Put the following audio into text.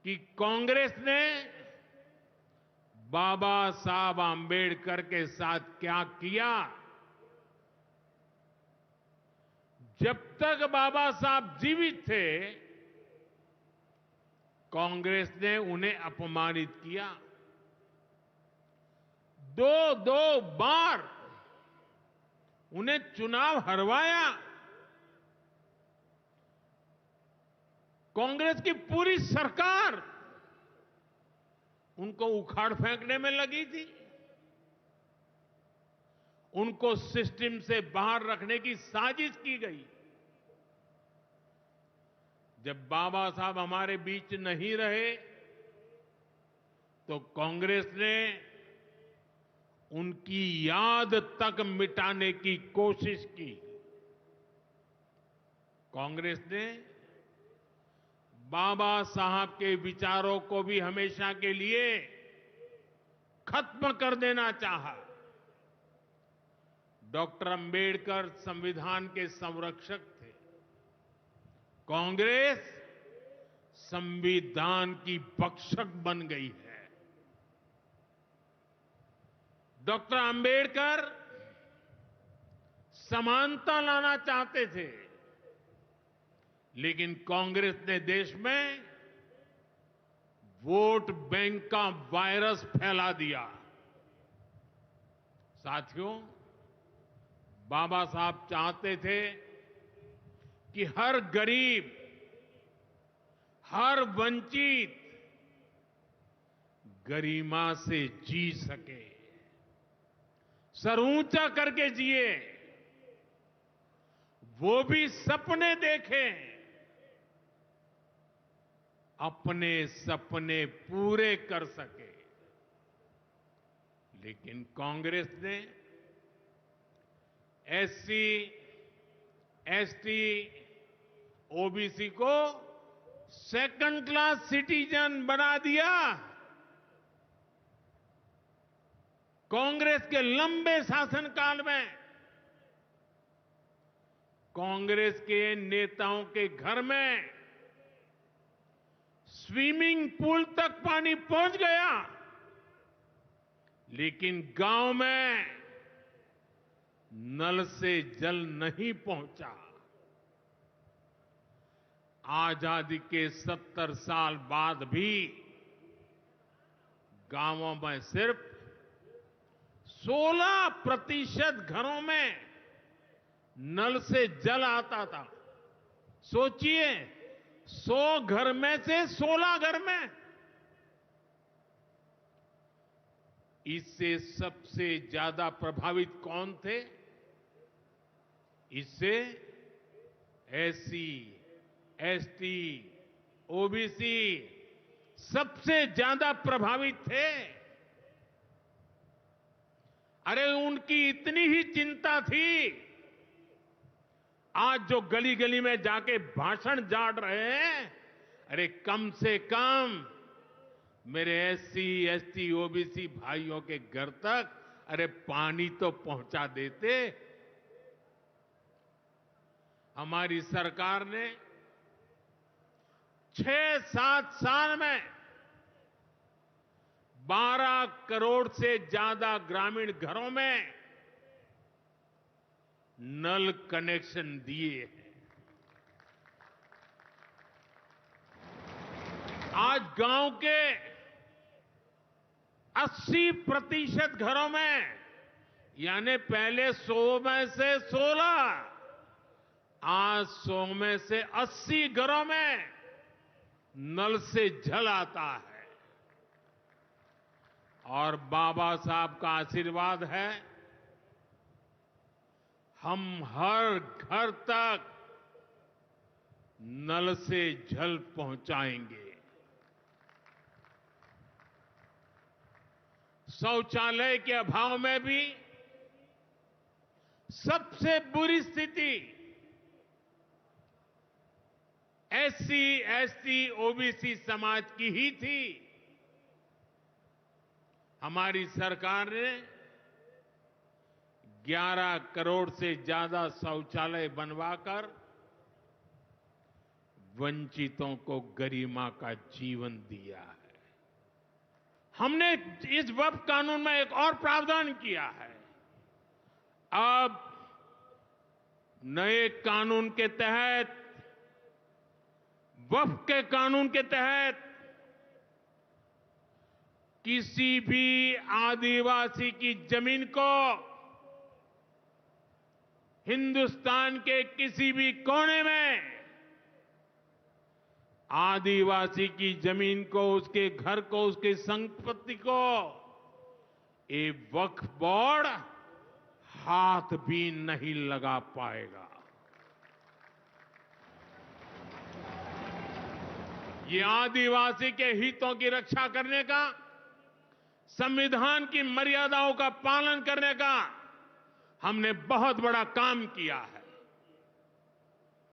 कि कांग्रेस ने बाबा साहब आंबेडकर के साथ क्या किया। जब तक बाबा साहब जीवित थे, कांग्रेस ने उन्हें अपमानित किया। दो दो बार उन्हें चुनाव हरवाया। कांग्रेस की पूरी सरकार उनको उखाड़ फेंकने में लगी थी। उनको सिस्टम से बाहर रखने की साजिश की गई। जब बाबा साहब हमारे बीच नहीं रहे, तो कांग्रेस ने उनकी याद तक मिटाने की कोशिश की। कांग्रेस ने बाबा साहब के विचारों को भी हमेशा के लिए खत्म कर देना चाहा। डॉक्टर अंबेडकर संविधान के संरक्षक थे। कांग्रेस संविधान की भक्षक बन गई है। डॉक्टर अंबेडकर समानता लाना चाहते थे, लेकिन कांग्रेस ने देश में वोट बैंक का वायरस फैला दिया। साथियों, बाबा साहब चाहते थे कि हर गरीब, हर वंचित गरिमा से जी सके, सर ऊंचा करके जिए, वो भी सपने देखें, अपने सपने पूरे कर सके। लेकिन कांग्रेस ने एससी, एसटी, ओबीसी को सेकंड क्लास सिटीजन बना दिया। कांग्रेस के लंबे शासनकाल में कांग्रेस के नेताओं के घर में स्विमिंग पूल तक पानी पहुंच गया, लेकिन गांव में नल से जल नहीं पहुंचा। आजादी के 70 साल बाद भी गांवों में सिर्फ 16% घरों में नल से जल आता था। सोचिए, 100 घर में से 16 घर में। इससे सबसे ज्यादा प्रभावित कौन थे? इससे एससी, एसटी, ओबीसी सबसे ज्यादा प्रभावित थे। अरे उनकी इतनी ही चिंता थी, आज जो गली गली में जाके भाषण झाड़ रहे हैं, अरे कम से कम मेरे एससी, एसटी, ओबीसी भाइयों के घर तक अरे पानी तो पहुंचा देते। हमारी सरकार ने 6-7 साल में 12 करोड़ से ज्यादा ग्रामीण घरों में नल कनेक्शन दिए हैं। आज गांव के 80% घरों में, यानी पहले 100 में से 16, आज 100 में से 80 घरों में नल से जल आता है। और बाबा साहब का आशीर्वाद है, हम हर घर तक नल से जल पहुंचाएंगे। शौचालय के अभाव में भी सबसे बुरी स्थिति एससी, एसटी, ओबीसी समाज की ही थी। हमारी सरकार ने 11 करोड़ से ज्यादा शौचालय बनवाकर वंचितों को गरिमा का जीवन दिया है। हमने इस वक्फ कानून में एक और प्रावधान किया है। अब नए कानून के तहत, वक्फ के कानून के तहत किसी भी आदिवासी की जमीन को हिंदुस्तान के किसी भी कोने में आदिवासी की जमीन को, उसके घर को, उसकी संपत्ति को ये वक्फ बोर्ड हाथ भी नहीं लगा पाएगा। ये आदिवासी के हितों की रक्षा करने का, संविधान की मर्यादाओं का पालन करने का हमने बहुत बड़ा काम किया है।